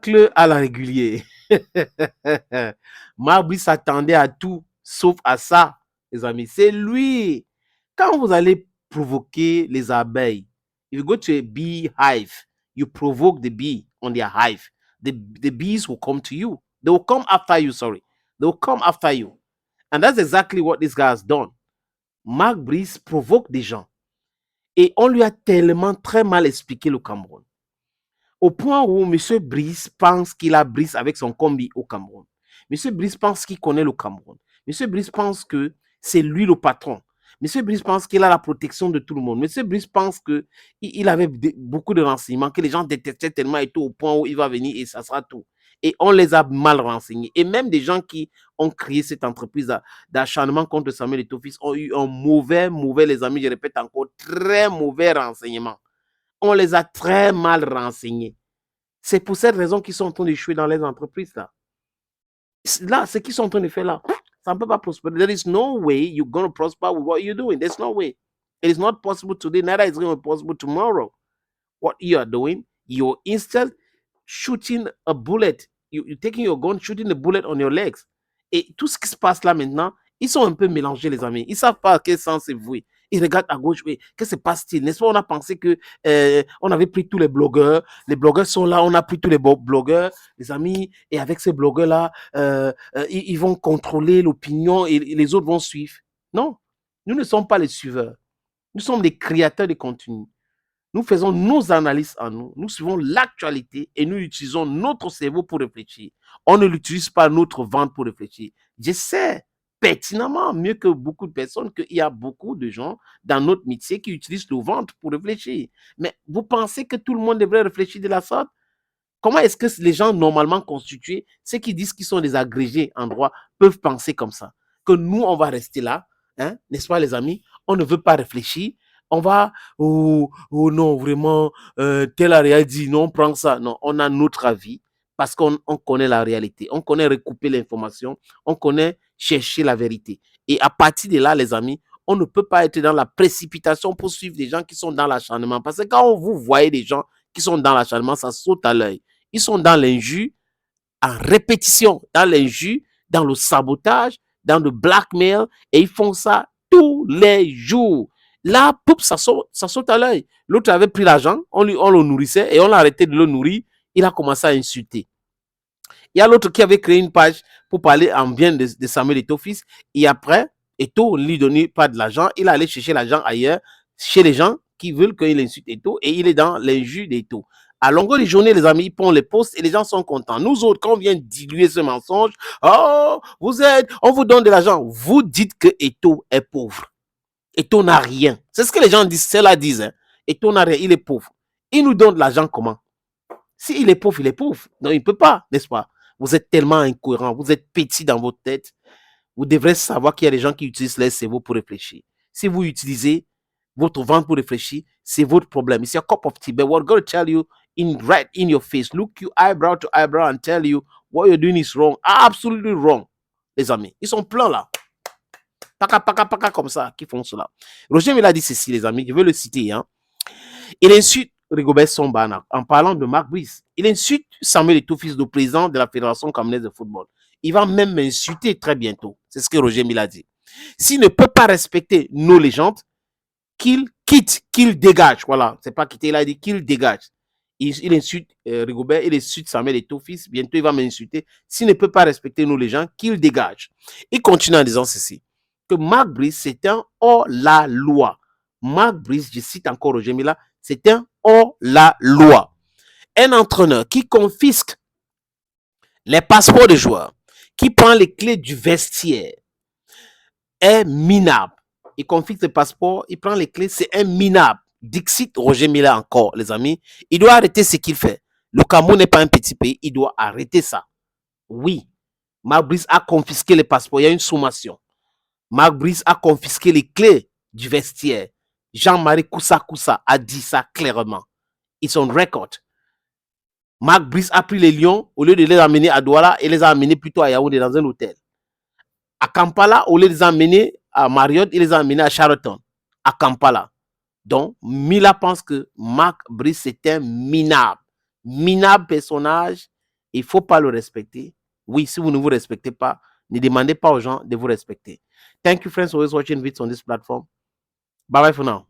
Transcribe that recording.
tacle à la régulière. Marc Brice s'attendait à tout, sauf à ça, les amis. C'est lui. Quand vous allez provoquer les abeilles, if you go to a bee hive, you provoke the bee on their hive. The bees will come to you. They will come after you, sorry. They will come after you. And that's exactly what this guy has done. Marc Brice provoque des gens. Et on lui a tellement très mal expliqué le Cameroun. Au point où M. Brice pense qu'il a Brice avec son combi au Cameroun. M. Brice pense qu'il connaît le Cameroun. M. Brice pense que c'est lui le patron. M. Brice pense qu'il a la protection de tout le monde. M. Brice pense qu'il avait beaucoup de renseignements, que les gens détestaient tellement et tout au point où il va venir et ça sera tout. Et on les a mal renseignés. Et même des gens qui ont créé cette entreprise d'acharnement contre Samuel Eto'o-Fils ont eu un mauvais, les amis, je répète encore, très mauvais renseignement. On les a très mal renseignés. C'est pour cette raison qu'ils sont en train d'échouer dans les entreprises là. Là, ce qu'ils sont en train de faire là, ça ne peut pas prospérer. There is no way you're going to prosper with what you're doing. There's no way. It is not possible today, neither is it going to be possible tomorrow. What you are doing, you're instead shooting a bullet. You're taking your gun, shooting a bullet on your legs. Et tout ce qui se passe là maintenant, ils sont un peu mélangés, les amis. Ils ne savent pas à quel sens c'est voué. Ils regardent à gauche, oui, qu'est-ce qui se passe-t-il? N'est-ce pas, on a pensé que on avait pris tous les blogueurs sont là, on a pris tous les blogueurs, les amis, et avec ces blogueurs-là, ils vont contrôler l'opinion et les autres vont suivre. Non, nous ne sommes pas les suiveurs. Nous sommes les créateurs de contenu. Nous faisons nos analyses en nous, nous suivons l'actualité et nous utilisons notre cerveau pour réfléchir. On ne l'utilise pas notre ventre pour réfléchir. Je sais pertinemment, mieux que beaucoup de personnes, qu'il y a beaucoup de gens dans notre métier qui utilisent le ventre pour réfléchir. Mais vous pensez que tout le monde devrait réfléchir de la sorte? Comment est-ce que les gens normalement constitués, ceux qui disent qu'ils sont des agrégés en droit, peuvent penser comme ça? Que nous, on va rester là, hein, n'est-ce pas les amis? On ne veut pas réfléchir. On va, oh non, vraiment, tel a dit, non, on prend ça. Non, on a notre avis parce qu'on connaît la réalité. On connaît recouper l'information. On connaît chercher la vérité. Et à partir de là, les amis, on ne peut pas être dans la précipitation pour suivre des gens qui sont dans l'acharnement. Parce que quand vous voyez des gens qui sont dans l'acharnement, ça saute à l'œil. Ils sont dans l'injure en répétition, dans l'injure, dans le sabotage, dans le blackmail, et ils font ça tous les jours. Là, poup, ça saute à l'œil. L'autre avait pris l'argent, on le nourrissait et on l'a arrêté de le nourrir. Il a commencé à insulter. Il y a l'autre qui avait créé une page pour parler en bien de Samuel Eto'o-Fils. Et après, Eto'o ne lui donnait pas de l'argent. Il allait chercher l'argent ailleurs, chez les gens qui veulent qu'il insulte Eto'o. Et il est dans l'injure d'Eto'o. À longueur de journée, les amis, ils font les posts et les gens sont contents. Nous autres, quand on vient diluer ce mensonge, oh, on vous donne de l'argent. Vous dites que Eto'o est pauvre. Eto'o n'a rien. C'est ce que les gens disent, ceux-là disent. Hein. Eto'o n'a rien, il est pauvre. Il nous donne de l'argent comment? S'il est pauvre, il est pauvre. Non, il ne peut pas, n'est-ce pas? Vous êtes tellement incohérent, vous êtes petit dans votre tête. Vous devrez savoir qu'il y a des gens qui utilisent leur cerveau pour réfléchir. Si vous utilisez votre ventre pour réfléchir, c'est votre problème. It's your cup of tea. But what I'm going to tell you right in your face, look you eyebrow to eyebrow and tell you what you're doing is wrong. Absolutely wrong, les amis. Ils sont pleins là. Paka comme ça, qui font cela. Roger Mila dit ceci, les amis, je veux le citer. Hein. Il insulte Rigobert Song en parlant de Marc Brice. Il insulte Samuel Eto'o-Fils, le président de la Fédération camerounaise de football. Il va même m'insulter très bientôt. C'est ce que Roger Mila dit. S'il ne peut pas respecter nos légendes, qu'il quitte, qu'il dégage. Voilà, c'est pas quitter, il a dit qu'il dégage. Il insulte Rigobert, il insulte Samuel Eto'o-Fils. Bientôt, il va m'insulter. S'il ne peut pas respecter nos légendes, qu'il dégage. Il continue en disant ceci. Que Marc Brice, c'est un hors-la-loi. Marc Brice, je cite encore Roger Mila, c'est un hors-la-loi. Un entraîneur qui confisque les passeports des joueurs, qui prend les clés du vestiaire, est minable. Il confisque les passeports, il prend les clés, c'est un minable. Dixit Roger Mila encore, les amis. Il doit arrêter ce qu'il fait. Le Cameroun n'est pas un petit pays, il doit arrêter ça. Oui, Marc Brice a confisqué les passeports, il y a une sommation. Marc Brice a confisqué les clés du vestiaire. Jean-Marie Koussa a dit ça clairement. It's on record. Marc Brice a pris les lions, au lieu de les amener à Douala, et les a amenés plutôt à Yaoundé dans un hôtel. À Kampala, au lieu de les amener à Marriott, il les a amenés à Sheraton, à Kampala. Donc, Mila pense que Marc Brice est un minable personnage Il ne faut pas le respecter. Oui, si vous ne vous respectez pas, ne demandez pas aux gens de vous respecter. Thank you, friends, for always watching videos on this platform. Bye bye for now.